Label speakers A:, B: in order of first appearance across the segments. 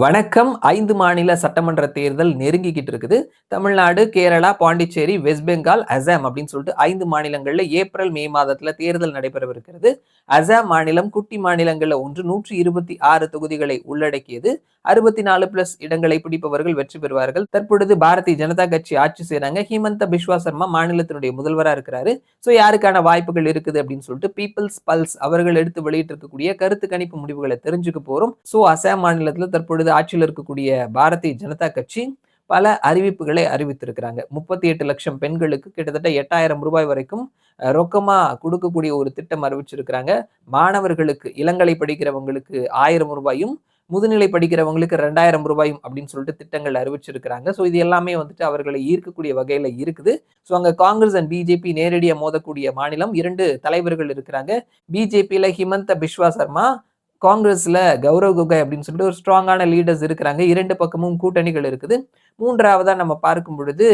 A: வணக்கம். 5 மாநில சட்டமன்ற தேர்தல் நெருங்கிக்கிட்டு இருக்குது. தமிழ்நாடு, கேரளா, பாண்டிச்சேரி, வெஸ்ட் பெங்கால், அசாம் அப்படின்னு சொல்லிட்டு 5 மாநிலங்கள்ல ஏப்ரல், மே மாதத்துல தேர்தல் நடைபெறவிருக்கிறது. அசாம் மாநிலம் குட்டி மாநிலங்கள்ல ஒன்று 126 தொகுதிகளை உள்ளடக்கியது. 64+ இடங்களை பிடிப்பவர்கள் வெற்றி பெறுவார்கள். தற்பொழுது பாரதிய ஜனதா கட்சி ஆட்சி செய்றாங்க. ஹிமந்த பிஸ்வா சர்மா மாநிலத்தினுடைய முதல்வரா இருக்கிறாரு. சோ யாருக்கான வாய்ப்புகள் இருக்குது அப்படின்னு சொல்லிட்டு பீப்பிள்ஸ் பல்ஸ் அவர்கள் எடுத்து வெளியிட்டு இருக்கக்கூடிய கருத்து கணிப்பு முடிவுகளை தெரிஞ்சுக்க போறோம். சோ அசாம் மாநிலத்துல தற்பொழுது ஆட்சியில் இருக்கக்கூடிய பாரதிய ஜனதா கட்சி பல அறிவிப்புகளை அறிவித்திருக்கிறாங்க. 38 லட்சம் பெண்களுக்கு கிட்டத்தட்ட 8,000 ரூபாய் வரைக்கும் ரொக்கமா கொடுக்கக்கூடிய ஒரு திட்டம் அறிவிச்சிருக்கிறாங்க. மாணவர்களுக்கு இளங்கலை படிக்கிறவங்களுக்கு 1000 ரூபாயும், முதுநிலை படிக்கிறவங்களுக்கு 2,000 ரூபாயும் அப்படின்னு சொல்லிட்டு திட்டங்கள் அறிவிச்சிருக்கிறாங்க. ஸோ இது எல்லாமே வந்துட்டு அவர்களை ஈர்க்கக்கூடிய வகையில இருக்குது. ஸோ அங்க காங்கிரஸ் அண்ட் பிஜேபி நேரடியா மோதக்கூடிய மாநிலம். 2 தலைவர்கள் இருக்கிறாங்க. பிஜேபியில ஹிமந்த பிஸ்வா சர்மா, காங்கிரஸ்ல கௌரவ் கோகோய் அப்படின்னு சொல்லிட்டு ஒரு ஸ்ட்ராங்கான லீடர்ஸ் இருக்கிறாங்க. 2 பக்கமும் கூட்டணிகள் இருக்குது. 3வதா நம்ம பார்க்கும் பொழுது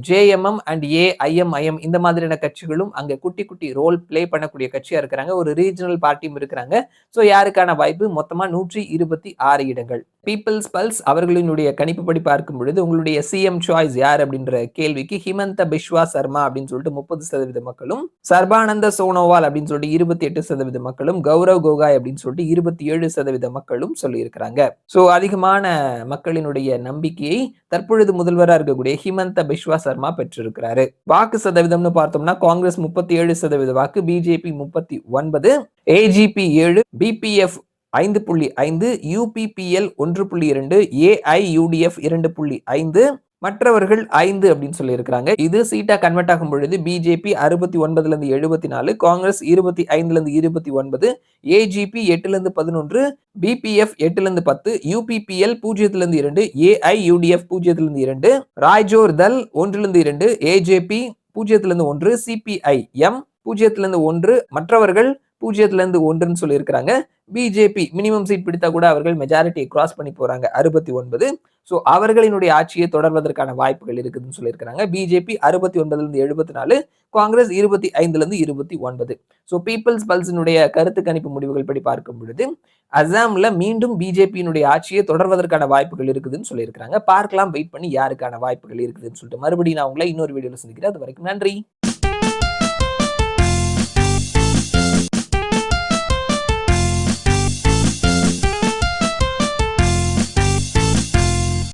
A: ஜேஎம்எம் அண்ட் ஏஐஎம்ஐஎம் இந்த மாதிரியான கட்சிகளும் அங்க குட்டி குட்டி ரோல் பிளே பண்ணக்கூடிய கட்சியா இருக்கிறாங்க. ஒரு ரீஜனல் பார்ட்டியும் இருக்கிறாங்க. சோ யாருக்கான வாய்ப்பு? மொத்தமா 126 இடங்கள். பீப்பிள்ஸ் பல்ஸ் அவர்களினுடைய கணிப்புப்படி பார்க்கும் பொழுது உங்களுடைய சிஎம் சாய்ஸ் யார் அப்படின்ற கேள்விக்கு ஹிமந்த பிஸ்வா சர்மா அப்படின்னு சொல்லிட்டு 30% மக்களும், சர்பானந்த சோனோவால் அப்படின்னு சொல்லிட்டு 28% மக்களும், கௌரவ் கோகாய் அப்படின்னு சொல்லிட்டு 27% மக்களும் சொல்லி இருக்கிறாங்க. சோ அதிகமான மக்களினுடைய நம்பிக்கையை தற்பொழுது முதல்வராக இருக்கக்கூடிய ஹிமந்த பிஸ்வா சர்மா பெற்றிருக்கிறாரு. வாக்கு சதவீதம்னு பார்த்தோம்னா காங்கிரஸ் 37% வாக்கு, பிஜேபி 39, ஏஜிபி 7, பிபிஎஃப் 5.5, யூபிபிஎல் 1.2, ஏஐயுடிஎஃப் 2.5, மற்றவர்கள் 5 அப்படின்னு சொல்லி இருக்கிறாங்க. இது சீட்டா கன்வெர்ட் ஆகும் பொழுது BJP 69 74, Congress 25 29, AGP 8 11, PPF 8 10, யூபிபிஎல் 0 2, AIUDF 0 2, ராய்ஜோர் தல் 1 2, ஏஜேபி 0 1, சிபிஐஎம் 0 1, மற்றவர்கள் 0 1 சொல்லி இருக்கிறாங்க. பிஜேபி மினிமம் சீட் பிடித்தா கூட அவர்கள் மெஜாரிட்டியை கிராஸ் பண்ணி போறாங்க 69. சோ அவர்களினுடைய ஆட்சியை தொடர்வதற்கான வாய்ப்புகள் இருக்குதுன்னு சொல்லியிருக்கிறாங்க. பிஜேபி 69 74, காங்கிரஸ் 25 29. சோ பீப்பிள்ஸ் பல்ஸினுடைய கருத்து கணிப்பு முடிவுகள் படி பார்க்கும் பொழுது அசாம்ல மீண்டும் பிஜேபியினுடைய ஆட்சியை தொடர்வதற்கான வாய்ப்புகள் இருக்குதுன்னு சொல்லியிருக்கிறாங்க. பார்க்கலாம், வெயிட் பண்ணி யாருக்கான வாய்ப்புகள் இருக்குதுன்னு சொல்லிட்டு. மறுபடியும் நான் உங்களை இன்னொரு வீடியோல சந்திக்கிறேன். அது வரைக்கும் நன்றி.